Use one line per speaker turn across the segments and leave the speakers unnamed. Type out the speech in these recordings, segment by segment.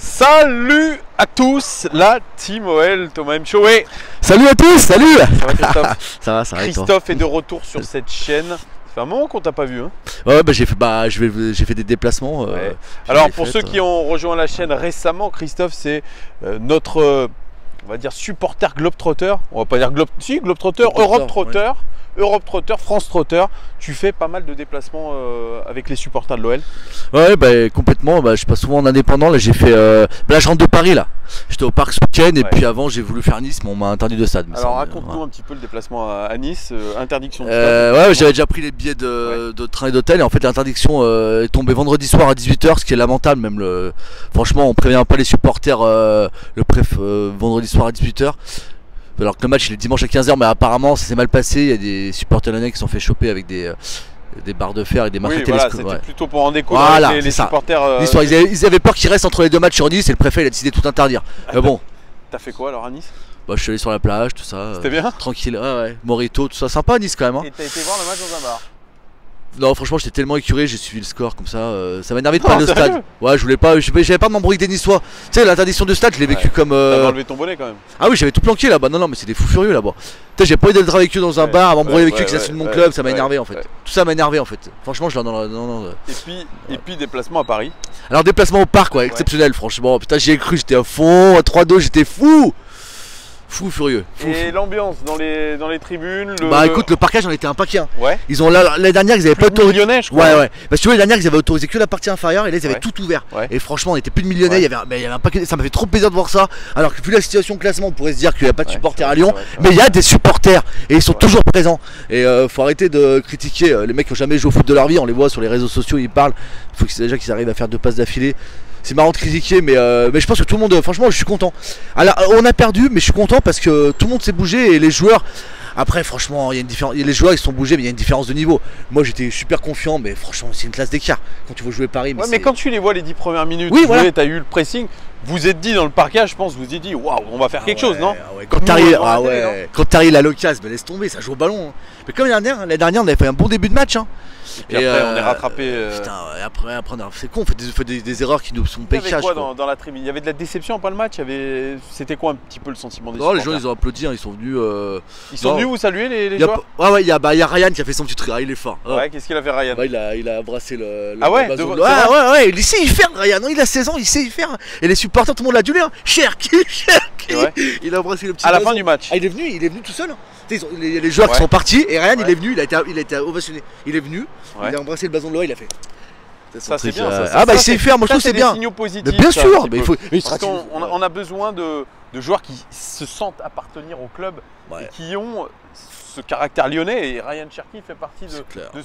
Salut à tous, la team OL, Thomas M. Chauvet.
Salut à tous, salut.
Ça va Christophe?
Ça va,
Christophe est de retour sur cette chaîne. Ça fait un moment qu'on t'a pas vu. Hein.
Ouais, bah, j'ai fait des déplacements.
Ouais. Alors pour ceux qui ont rejoint la chaîne récemment, Christophe c'est notre, on va dire, supporter Globetrotter. On va pas dire Globetrotter, Europe Trotter. Ouais. Europe Trotter, France Trotter, tu fais pas mal de déplacements avec les supporters de l'OL.
Ouais, bah, complètement, bah, je passe souvent en indépendant, là j'ai fait, là je rentre de Paris là, j'étais au parc ce week-end et puis avant j'ai voulu faire Nice mais on m'a interdit de stade.
Alors raconte-nous un petit peu le déplacement à Nice, interdiction de stade.
Ouais, j'avais déjà pris les billets de train et d'hôtel et en fait l'interdiction est tombée vendredi soir à 18 h, ce qui est lamentable même, franchement on prévient pas les supporters vendredi soir à 18 h. Alors que le match il est dimanche à 15 h, mais apparemment ça s'est mal passé. Il y a des supporters lyonnais qui se sont fait choper avec des barres de fer et des marques télescopiques.
C'était plutôt pour en décoller avec les supporters.
Ils avaient peur qu'il reste entre les deux matchs sur Nice et le préfet il a décidé de tout interdire. Mais bon.
T'as fait quoi alors à Nice?
Bah, je suis allé sur la plage, tout ça.
C'était bien?
Tranquille, ouais. Morito, tout ça. Sympa à Nice quand même. Hein.
Et t'as été voir le match dans un bar?
Non, franchement, j'étais tellement écuré, j'ai suivi le score comme ça. Ça m'a énervé de parler au stade. Ouais, je voulais pas, j'avais pas de m'embrouiller des Niçois. Tu sais, l'interdiction de stade, je l'ai vécu comme.
T'avais enlevé ton bonnet quand même.
Ah oui, j'avais tout planqué là-bas. Non, mais c'est des fous furieux là-bas. Tu sais, j'ai pas envie d'être avec eux dans un bar, à m'embrouiller avec eux qui assument mon club, ça m'a énervé en fait. Tout ça m'a énervé en fait. Franchement, je l'ai non.
Et puis, déplacement à Paris.
Alors, déplacement au parc, exceptionnel, franchement. Putain, j'y ai cru, j'étais à fond. À 3-2, j'étais fou. Fou furieux.
Et l'ambiance dans les tribunes.
Bah écoute, le parquage j'en était un paquet. Hein.
Ouais.
Ils ont l'année dernière ils avaient pas autorisé.
Millionnaire, je crois.
Ouais. Parce que tu vois, l'année dernière ils avaient autorisé que la partie inférieure et là ils avaient tout ouvert. Ouais. Et franchement on était plus de millionnaires. Il y avait un paquet. Ça m'a fait trop plaisir de voir ça. Alors que vu la situation classement, on pourrait se dire qu'il n'y a pas de supporters à Lyon, mais il y a des supporters et ils sont toujours présents. Et faut arrêter de critiquer les mecs qui ont jamais joué au foot de leur vie. On les voit sur les réseaux sociaux, ils parlent. Il faut déjà qu'ils arrivent à faire 2 passes d'affilée. C'est marrant de critiquer, mais je pense que tout le monde, franchement, je suis content. Alors, on a perdu, mais je suis content parce que tout le monde s'est bougé et les joueurs. Après, franchement, il y a une différence. Les joueurs ils se sont bougés, mais il y a une différence de niveau. Moi, j'étais super confiant, mais franchement, c'est une classe d'écart quand tu veux jouer Paris.
Mais quand tu les vois les 10 premières minutes, tu as eu le pressing. Vous êtes dit dans le parquage, je pense, vous êtes dit, waouh, on va faire quelque chose, non?
Quand t'arrives à l'occasion, laisse tomber, ça joue au ballon. Hein. Mais comme l'année dernière, on avait fait un bon début de match. Hein.
Et puis après, on est rattrapé.
Putain, après c'est con, on fait des erreurs qui nous sont payées.
Il y avait quoi dans la tribune? Il y avait de la déception après le match? C'était quoi un petit peu le sentiment des
supporters?
Les
gens ils ont applaudi, hein, ils sont venus.
Ils sont venus vous saluer les joueurs?
Ouais, il y a Ryan qui a fait son petit truc, il est fort.
Ouais, qu'est-ce qu'il a fait Ryan?
Il a brassé le.
Ah ouais?
Ouais, il sait y faire Ryan, il a 16 ans, il sait y faire. Et les supporters, tout le monde l'a adulé. Cherki. Il a brassé le petit.
À la fin du match.
Ah, il est venu tout seul. Les joueurs qui sont partis et Ryan il est venu, il a été ovationné. Il est venu, il a embrassé le blason de l'OL, il a fait.
Ça c'est bien.
Il sait faire, moi je trouve c'est bien.
C'est des signaux positifs.
Bien sûr, mais
on a besoin de joueurs qui se sentent appartenir au club et qui ont ce caractère lyonnais. Et Ryan Cherki fait partie de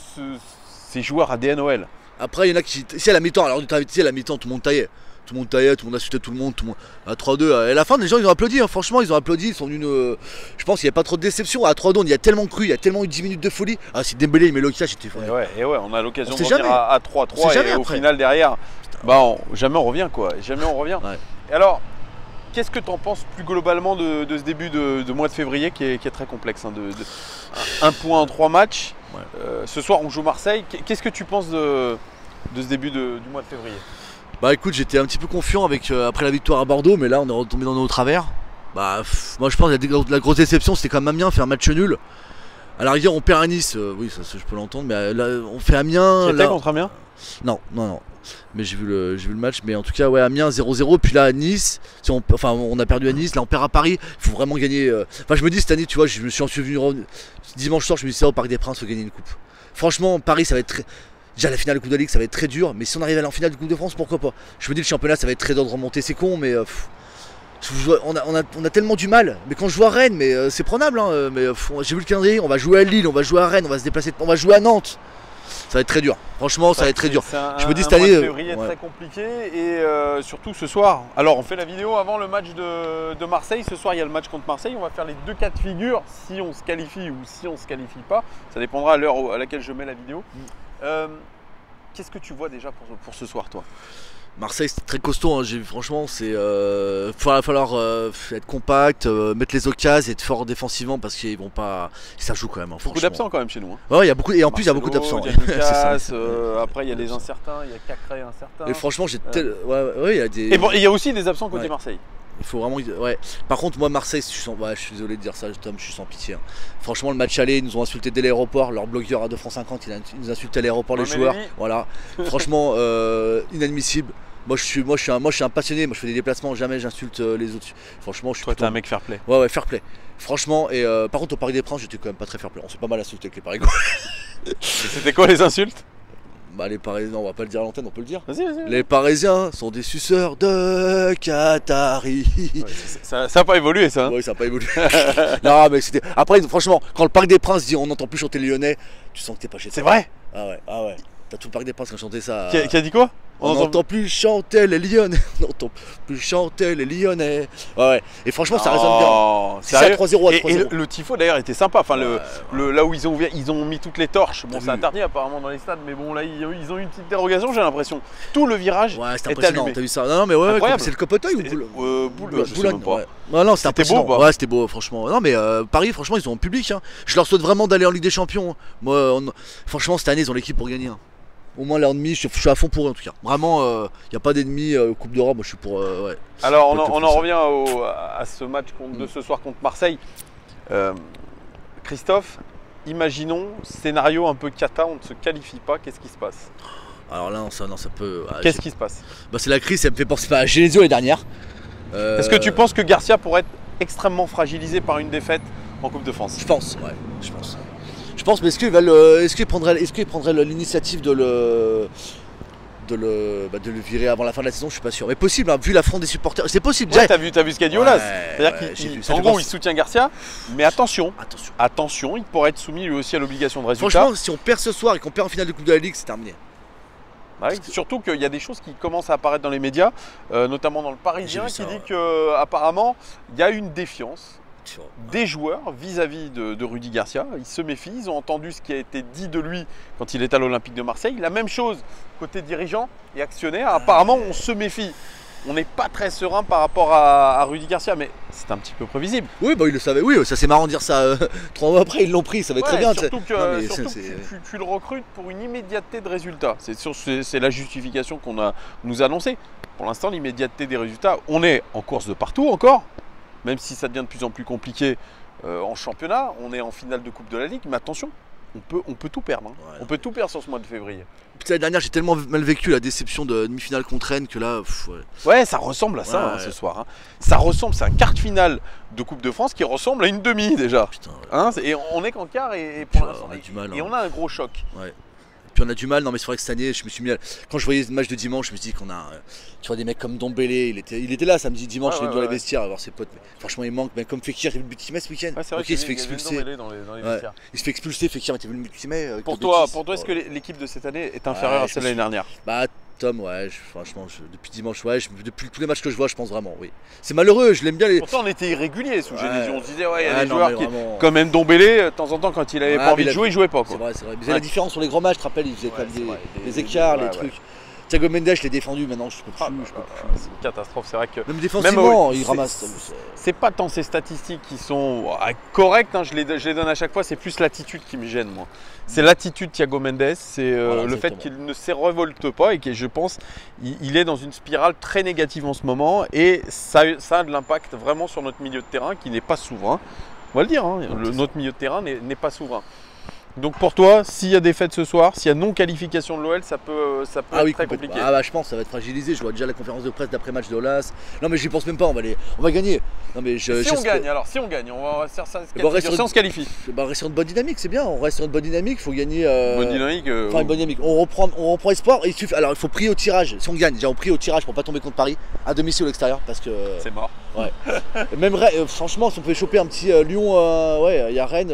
ces joueurs ADN OL.
Après, il y en a qui. Si à la mi-temps, alors à la mi-temps, tout le monde taillait. Tout le monde insultait tout le monde, à 3-2. Et à la fin, les gens ils ont applaudi, hein. Franchement, ils ont applaudi. Ils sont venus. Je pense qu'il n'y a pas trop de déception. À 3-2, on y a tellement cru, il y a tellement eu 10 minutes de folie. Ah, si Dembélé il met l'occasion, j'étais fou.
Et ouais, on a l'occasion de revenir à 3-3 et au final derrière, jamais on revient quoi. Jamais on revient. Et alors, qu'est-ce que tu en penses plus globalement de ce début de mois de février qui est très complexe, hein, un point en 3 matchs. Ce soir, on joue Marseille. Qu'est-ce que tu penses de ce début du mois de février?
Bah écoute, j'étais un petit peu confiant après la victoire à Bordeaux, mais là on est retombé dans nos travers. Moi je pense que la grosse déception c'était quand même Amiens, fait un match nul. À la rigueur on perd à Nice, oui ça je peux l'entendre, mais là on fait Amiens.
Tu étais contre Amiens?
Non. Mais j'ai vu le match, mais en tout cas Amiens 0-0, puis là à Nice, on a perdu à Nice, là on perd à Paris, il faut vraiment gagner. Je me dis cette année, tu vois, je me suis ensevenu dimanche soir, je me suis dit ça au Parc des Princes, faut gagner une coupe. Franchement Paris ça va être très. Déjà la finale de Coupe de Ligue ça va être très dur, mais si on arrive à aller en finale de Coupe de France, pourquoi pas? Je me dis le championnat ça va être très dur de remonter, c'est con, mais on a tellement du mal. Mais quand je vois Rennes, mais c'est prenable, hein, j'ai vu le calendrier, on va jouer à Lille, on va jouer à Rennes, on va se déplacer, on va jouer à Nantes. Ça va être très dur, franchement ça va être très dur.
Je me dis cette année février très compliqué et surtout ce soir. Alors on fait la vidéo avant le match de Marseille. Ce soir il y a le match contre Marseille. On va faire les 2 cas de figure si on se qualifie ou si on se qualifie pas. Ça dépendra à l'heure à laquelle je mets la vidéo. Qu'est-ce que tu vois déjà pour ce soir toi?
Marseille c'est très costaud, hein. Franchement c'est va falloir être compact, mettre les occasions et être fort défensivement parce qu'ils vont pas. Ça joue quand même. Hein,
beaucoup d'absents quand même chez nous. Hein.
Ouais, il y a beaucoup et en plus il y a beaucoup d'absents.
Il y a Lucas, après il y a des incertains, il y a Cacré incertain.
Et franchement il y a des.
Et bon, il y a aussi des absents côté Marseille.
Il faut vraiment. Ouais. Par contre, moi, Marseille, je suis désolé de dire ça, Tom, je suis sans pitié. Hein. Franchement, le match aller, ils nous ont insulté dès l'aéroport. Leur blogueur à 2,50 francs, il nous insultait à l'aéroport, les joueurs. Voilà. Franchement, inadmissible. Moi, je suis un passionné. Moi, je fais des déplacements, jamais j'insulte les autres. Franchement, je suis.
Toi, t'es un mec fair play.
Ouais, fair play. Franchement, et par contre, au Paris des Princes, j'étais quand même pas très fair play. On s'est pas mal insulté avec les Parigots.
C'était quoi les insultes?
Bah les Parisiens, on va pas le dire à l'antenne, on peut le dire.
Vas-y.
Les Parisiens sont des suceurs de Qatari.
Ouais, ça a pas évolué ça. Hein.
Oui, ça a pas évolué. Non mais c'était. Après franchement, quand le Parc des Princes dit on n'entend plus chanter les Lyonnais, tu sens que t'es pas chez toi.
C'est vrai.
Ah ouais. T'as tout le Parc des Princes qui a chanté ça.
Qui a dit quoi?
On n'entend plus chanter les Lyonnais. On n'entend plus chanter les Lyonnais. Ouais. Et franchement, ça résonne bien. C'est à 3-0 à 3-0.
Et le tifo d'ailleurs était sympa. Enfin, là où ils ont mis toutes les torches. Bon, c'est interdit apparemment dans les stades, mais bon, là, ils ont eu une petite dérogation, j'ai l'impression. Tout le virage était allumé.
T'as vu ça? Non, mais ouais, c'est le Copoteuil ou
Boulogne?
Non, c'était
beau.
Ouais, c'était beau, franchement. Non, mais Paris, franchement, ils ont un public. Hein. Je leur souhaite vraiment d'aller en Ligue des Champions. Moi, franchement, cette année, ils ont l'équipe pour gagner. Au moins l'ennemi, je suis à fond pour eux en tout cas. Vraiment, il n'y a pas d'ennemi Coupe d'Europe, moi je suis pour. Ouais.
Alors on en revient à ce match de ce soir contre Marseille. Christophe, imaginons scénario un peu cata, on ne se qualifie pas, qu'est-ce qui se passe?
Alors là, ça peut.
Qu'est-ce qui se passe?
Bah, c'est la crise, ça me fait penser à Genesio les dernières.
Est-ce que tu penses que Garcia pourrait être extrêmement fragilisé par une défaite en Coupe de France?
Je pense, ouais, je pense. Mais est-ce qu'il prendrait l'initiative de le virer avant la fin de la saison? Je suis pas sûr. Mais possible, hein, vu l'affront des supporters, c'est possible.
Ouais, t'as vu ce qu'a dit Olas. C'est-à-dire qu'en gros, il soutient Garcia, mais attention, il pourrait être soumis lui aussi à l'obligation de résultat.
Franchement, si on perd ce soir et qu'on perd en finale de Coupe de la Ligue, c'est terminé.
Bah oui, surtout qu'il y a des choses qui commencent à apparaître dans les médias, notamment dans le Parisien, qui dit qu'apparemment, il y a une défiance des joueurs vis-à-vis de Rudy Garcia. Ils se méfient, ils ont entendu ce qui a été dit de lui quand il est à l'Olympique de Marseille. La même chose côté dirigeants et actionnaires. Apparemment, on se méfie. On n'est pas très serein par rapport à Rudy Garcia, mais c'est un petit peu prévisible.
Oui, bah, il le savait. Oui, ça c'est marrant de dire ça. 3 mois après, ils l'ont pris, ça va très bien.
Surtout que tu le recrutes pour une immédiateté de résultats. C'est la justification qu'on nous a annoncée. Pour l'instant, l'immédiateté des résultats, on est en course de partout encore. Même si ça devient de plus en plus compliqué en championnat, on est en finale de Coupe de la Ligue, mais attention, on peut tout perdre. Hein. Ouais, on peut tout perdre sur ce mois de février.
L'année dernière, j'ai tellement mal vécu la déception de demi-finale contre Rennes que là.
Ouais, ça ressemble à ça ce soir. Hein. Ça ressemble, c'est un quart de finale de Coupe de France qui ressemble à une demi déjà. Putain, hein, et on est qu'en quart et pour l'instant, on a un gros choc.
Ouais. Puis on a du mal, non mais c'est vrai que cette année, je me suis mis quand je voyais le match de dimanche, je me suis dit qu'on a, tu vois, des mecs comme Dombélé, il était là samedi, dimanche, il est dans les vestiaires à voir ses potes. Mais franchement, il manque, mais comme Fekir, il a vu le but qu'il met ce week-end.
Ok, il se fait expulser.
Il se fait expulser, Fekir, tu as vu le but qu'il met.
Pour toi, est-ce que l'équipe de cette année est inférieure à celle de l'année dernière?
Bah, Tom, franchement, depuis dimanche, depuis tous les matchs que je vois, je pense vraiment, oui. C'est malheureux, je l'aime bien.
Pourtant, on était irrégulier sous Genesio. On se disait, il y a des joueurs qui, comme même Dombélé, de temps en temps, quand il avait pas envie de jouer, il jouait pas.
C'est vrai. Mais la différence sur les grands matchs, tu te rappelles, il faisait comme des écarts, les trucs. Thiago Mendes, je l'ai défendu, maintenant je peux plus.
C'est une catastrophe, c'est vrai que.
Même défensivement, il ramasse.
C'est pas tant ces statistiques qui sont correctes, hein, je les donne à chaque fois, c'est plus l'attitude qui me gêne, moi. C'est l'attitude Thiago Mendes, c'est le fait qu'il ne se révolte pas et que je pense il est dans une spirale très négative en ce moment et ça a de l'impact vraiment sur notre milieu de terrain qui n'est pas souverain. On va le dire, hein, notre milieu de terrain n'est pas souverain. Donc pour toi, s'il y a défaite ce soir, s'il y a non-qualification de l'OL, ça peut être très compliqué.
Ah bah je pense que ça va être fragilisé, je vois déjà la conférence de presse d'après-match de Olas. Non mais j'y pense même pas, on va gagner. Non, mais
si on gagne, on va faire ça, si on se qualifie.
Bah reste sur une bonne dynamique, c'est bien, on reste sur une bonne dynamique, il faut gagner.
Bonne dynamique.
Enfin une bonne dynamique, on reprend espoir, et alors il faut prier au tirage, si on gagne, déjà on prie au tirage pour pas tomber contre Paris, à domicile ou à l'extérieur, parce que...
C'est mort.
Ouais. Même franchement, si on pouvait choper un petit Lyon, il y a Rennes,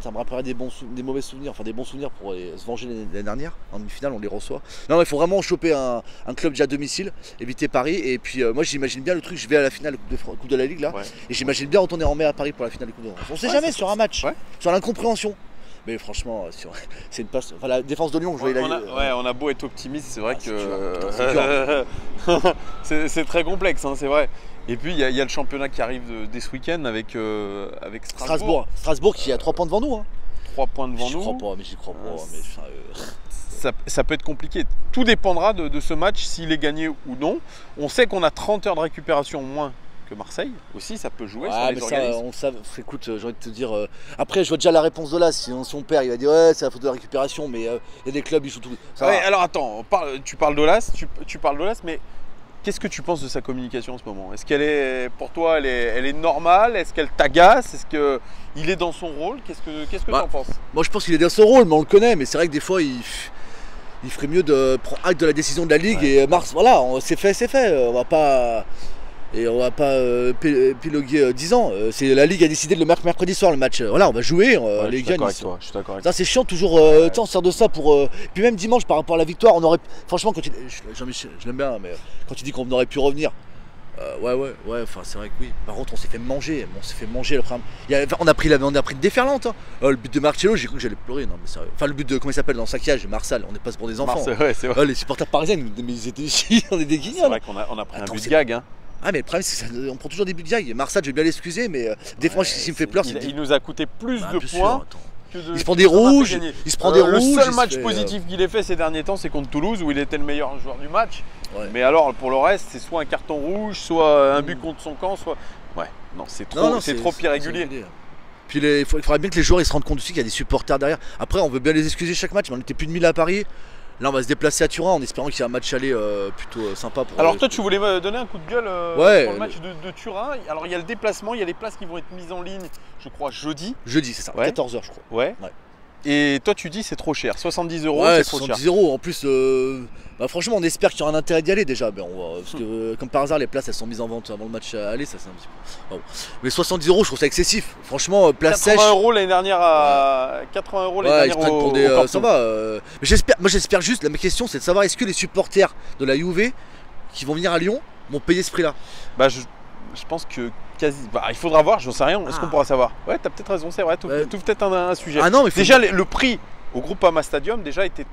ça me rappellerait des mauvais souvenirs, enfin des bons souvenirs pour se venger l'année dernière. En demi-finale, on les reçoit. Non, il faut vraiment choper un club déjà à domicile, éviter Paris. Et puis moi, j'imagine bien le truc, je vais à la finale Coupe de la Ligue là, et j'imagine bien retourner en mer à Paris pour la finale de Coupe de France. On sait jamais sur un match, sur l'incompréhension. Mais franchement, c'est une passe. Enfin, la défense de Lyon,
on a beau être optimiste, c'est vrai que c'est très complexe, hein, c'est vrai. Et puis il y a le championnat qui arrive dès ce week-end avec Strasbourg.
Strasbourg qui a 3 points devant nous. Hein.
3 points devant nous.
J'y crois pas.
Ça peut être compliqué. Tout dépendra de ce match, s'il est gagné ou non. On sait qu'on a 30 heures de récupération moins que Marseille. Aussi, ça peut jouer sur les organismes.
Écoute, j'ai envie de te dire... Après, je vois déjà la réponse de là. Si son père, il va dire « Ouais, c'est la faute de la récupération, mais il y a des clubs, ils jouent tout. »
Alors attends, tu parles d'Olas, mais... Qu'est-ce que tu penses de sa communication en ce moment? Est-ce qu'elle est, pour toi, elle est normale? Est-ce qu'elle t'agace? Est-ce qu'il est dans son rôle? Qu'est-ce que tu en penses?
Moi, je pense qu'il est dans son rôle, mais on le connaît. Mais c'est vrai que des fois, il ferait mieux de prendre acte de la décision de la Ligue. Et Mars, voilà, c'est fait, c'est fait. On va pas épiloguer 10 ans. La Ligue a décidé de le mettre mercredi soir, le match. Voilà, on va jouer. Les gars,
je suis d'accord avec toi.
C'est chiant toujours. On sert de ça pour. Puis même dimanche, par rapport à la victoire, on aurait. Franchement, quand je l'aime bien, mais quand tu dis qu'on aurait pu revenir. Ouais, enfin c'est vrai que oui. Par contre, on s'est fait manger. Le problème. On a pris une déferlante. Hein. Le but de Marcello, j'ai cru que j'allais pleurer. Non, mais sérieux. Enfin, le but de. Comment il s'appelle dans Saccage, Marsal. On n'est pas pour des enfants.
C'est vrai.
Les supporters parisiens, ils étaient ici. On est des guignols.
C'est vrai qu'on a pris un but de gag. Hein.
Ah mais le problème c'est qu'on prend toujours des buts de gag. Marsal, je vais bien l'excuser, mais défense s'il me fait pleurer.
Il nous a coûté plus de points.
Il se prend des rouges.
Le seul match positif qu'il ait fait ces derniers temps, c'est contre Toulouse où il était le meilleur joueur du match. Ouais. Mais alors pour le reste, c'est soit un carton rouge, soit un but contre son camp, soit. Ouais, non, c'est trop irrégulier.
Puis il faudrait bien que les joueurs ils se rendent compte aussi qu'il y a des supporters derrière. Après, on veut bien les excuser chaque match, mais on était plus de 1000 à Paris. Là, on va se déplacer à Turin en espérant qu'il y ait un match aller plutôt sympa.
Alors, toi, tu voulais me donner un coup de gueule pour le match de Turin. Alors, il y a le déplacement, il y a les places qui vont être mises en ligne, je crois, jeudi.
Jeudi, c'est ça, 14 h, je crois.
Ouais. Et toi, tu dis c'est trop cher. 70 €,
c'est
trop
70 cher. 70 €. En plus, franchement, on espère qu'il y aura un intérêt d'y aller déjà. Parce que, comme par hasard, les places elles sont mises en vente avant le match à aller. Ça, c'est un petit peu. Bon. Mais 70 €, je trouve ça excessif. Franchement, place
80
sèche.
80 € l'année dernière à. 80 € l'année dernière
pour des. Ça va. Moi, j'espère juste. Ma question, c'est de savoir est-ce que les supporters de la Juve qui vont venir à Lyon vont payer ce prix-là?
Je pense que il faudra voir, j'en sais rien. Est-ce qu'on pourra savoir? Ouais, t'as peut-être raison, c'est vrai. Tout peut-être un sujet. Déjà, le prix au Groupama Stadium déjà était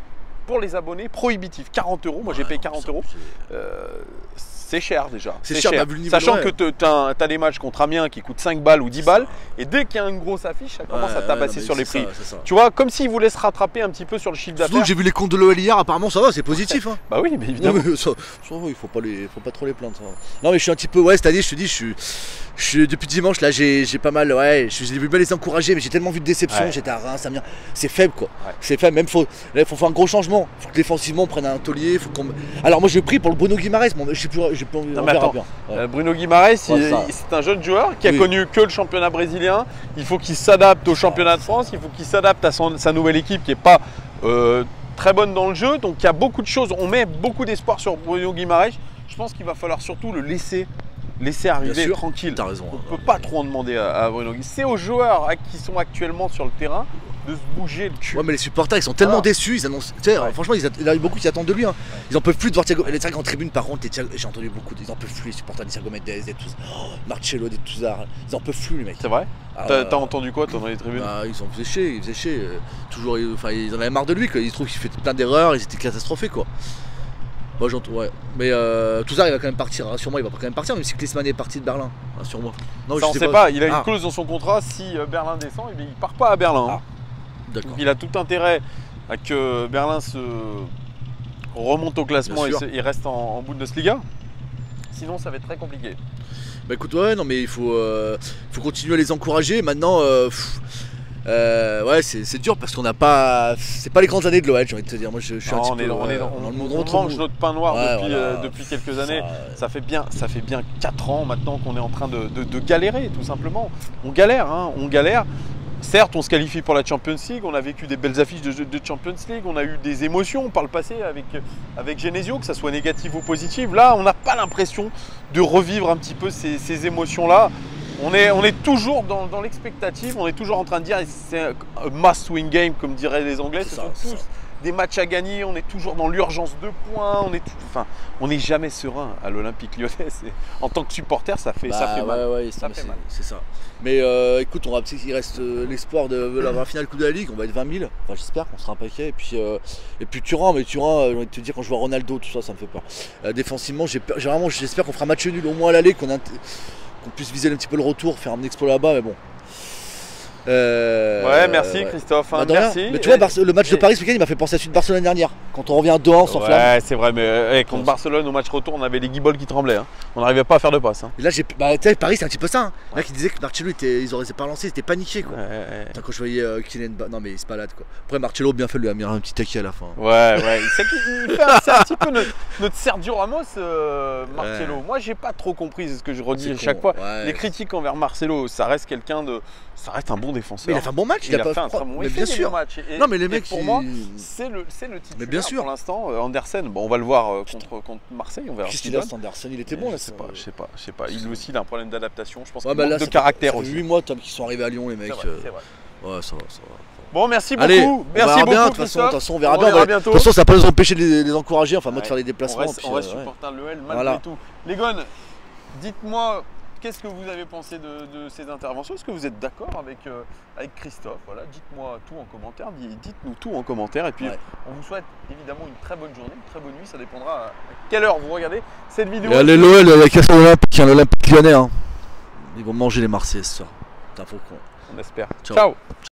pour les abonnés prohibitif. 40 €. Moi, j'ai payé 40 €. C'est cher déjà.
C'est cher.
Sachant que tu as des matchs contre Amiens qui coûtent 5 balles ou 10 balles. Et dès qu'il y a une grosse affiche, ça commence à tabasser sur les prix. Ça. Tu vois, comme s'ils voulaient se rattraper un petit peu sur le chiffre d'affaires.
Surtout que j'ai vu les comptes de l'OL hier, apparemment ça va, c'est positif. Hein.
Bah oui, mais évidemment.
Non, mais ça va, il faut pas trop les plaindre. Ça. Non, mais je suis un petit peu. Cette année, je te dis, depuis dimanche, là, j'ai pas mal. J'ai vu bien les encourager, mais j'ai tellement vu de déception. J'étais à Reims, Amiens. C'est faible, quoi. C'est faible. Même il faut faire un gros changement. Il faut que défensivement on prenne un taulier. Alors, moi, j'ai pris pour le Bruno Guimaraes. J'ai plus envie.
Bruno Guimaraes, c'est un jeune joueur qui a connu que le championnat brésilien. Il faut qu'il s'adapte au championnat de France. Il faut qu'il s'adapte à sa nouvelle équipe qui n'est pas très bonne dans le jeu. Donc il y a beaucoup de choses. On met beaucoup d'espoir sur Bruno Guimaraes. Je pense qu'il va falloir surtout le laisser arriver tranquille.
T'as raison.
On ne peut pas trop en demander à Bruno Guimaraes. C'est aux joueurs qui sont actuellement sur le terrain de se bouger le cul.
Ouais, mais les supporters ils sont tellement déçus, ils annoncent. Franchement, il y a beaucoup qui attendent de lui. Hein. Ils en peuvent plus de voir Thiago. Les en tribune, par contre, j'ai entendu beaucoup. Ils en peuvent plus, les supporters de Thiago Mendes, des tous. Marcello, des Touzard. Ils en peuvent plus, les mecs.
C'est vrai. T'as entendu quoi, toi, dans les tribunes?
Ils en faisaient chier. Toujours, ils en avaient marre de lui. Ils trouvent qu'il fait plein d'erreurs. Ils étaient catastrophés, quoi. Moi j'entends, mais Touzard il va quand même partir, rassure-moi, il va quand même partir, même si Klinsmann est parti de Berlin, rassure-moi.
Non, ça on sait pas, il a une clause dans son contrat, si Berlin descend, il part pas à Berlin. Donc il a tout intérêt à que Berlin se remonte au classement et reste en Bundesliga. Sinon ça va être très compliqué.
Bah écoute, mais il faut continuer à les encourager. Maintenant, c'est dur parce qu'on n'a pas. C'est pas les grandes années de l'OL, j'ai envie de te dire. Moi, je suis un petit peu.
On mange notre pain noir depuis quelques années. Ça fait bien 4 ans maintenant qu'on est en train de galérer, tout simplement. On galère. Certes, on se qualifie pour la Champions League, on a vécu des belles affiches de Champions League, on a eu des émotions par le passé avec Genesio, que ça soit négatif ou positif. Là, on n'a pas l'impression de revivre un petit peu ces émotions-là. On est toujours dans l'expectative, on est toujours en train de dire c'est un must-win game, comme diraient les Anglais. Ce sont tous des matchs à gagner, on est toujours dans l'urgence de points, on n'est jamais serein à l'Olympique Lyonnais. En tant que supporter, ça fait mal.
Ouais, c'est ça. Mais écoute, il reste l'espoir de la finale Coupe de la Ligue, on va être 20 000, enfin j'espère qu'on sera un paquet. Et puis Turin, j'ai envie de te dire, quand je vois Ronaldo, tout ça, ça me fait peur. Défensivement, j'espère qu'on fera match nul au moins à l'aller, qu'on puisse viser un petit peu le retour, faire un exploit là-bas, mais bon.
Merci Christophe, merci.
Mais tu vois, le match de Paris ce week-end, il m'a fait penser à celui de Barcelone dernière. Quand on revient à 2-1 sans flamme.
Ouais, c'est vrai, mais contre Barcelone, au match retour, on avait les guibolles qui tremblaient. Hein. On n'arrivait pas à faire de passe. Hein.
Et là, Paris, c'est un petit peu ça. Hein. Là, qui disait que Marcelo, ils auraient pas lancé, ils étaient paniqués. Quoi. Quand je voyais Kylian, non, mais il se balade. Quoi. Après, Marcelo, bien fait, lui a mis un petit taquet à la fin.
Ouais, c'est un petit peu notre Sergio Ramos, Marcelo. Moi, j'ai pas trop compris, c'est ce que je redis à chaque fois. Les critiques envers Marcelo, ça reste un bon défenseur.
Mais il a fait un bon match,
il a fait un très bon match.
Mais bien sûr.
Non, mais les mecs, pour moi, c'est le titulaire.
Mais bien sûr.
Pour l'instant, Andersen, on va le voir contre Marseille, on verra.
Qu'est-ce qu'il a, Andersen, il était bon là.
Je sais pas. Il aussi, il a un problème d'adaptation. Je pense qu'il manque de caractère aussi.
8 mois, Tom, qui sont arrivés à Lyon, les mecs.
C'est vrai.
Ouais, ça va.
Bon, merci beaucoup.
Allez,
merci beaucoup.
De toute façon, on verra bien. De toute façon, ça va pas nous empêcher de les encourager, enfin, moi de faire des déplacements.
On reste supporter de l'OL malgré tout. Les gones, dites-moi. Qu'est-ce que vous avez pensé de ces interventions? Est-ce que vous êtes d'accord avec Christophe? Voilà, dites-moi tout en commentaire, dites-nous tout en commentaire. Et puis on vous souhaite évidemment une très bonne journée, une très bonne nuit. Ça dépendra à quelle heure vous regardez cette vidéo.
Allez, l'OL avec l'Olympique Lyonnais. Hein. Ils vont manger les Marseillais ce soir.
On espère.
Ciao.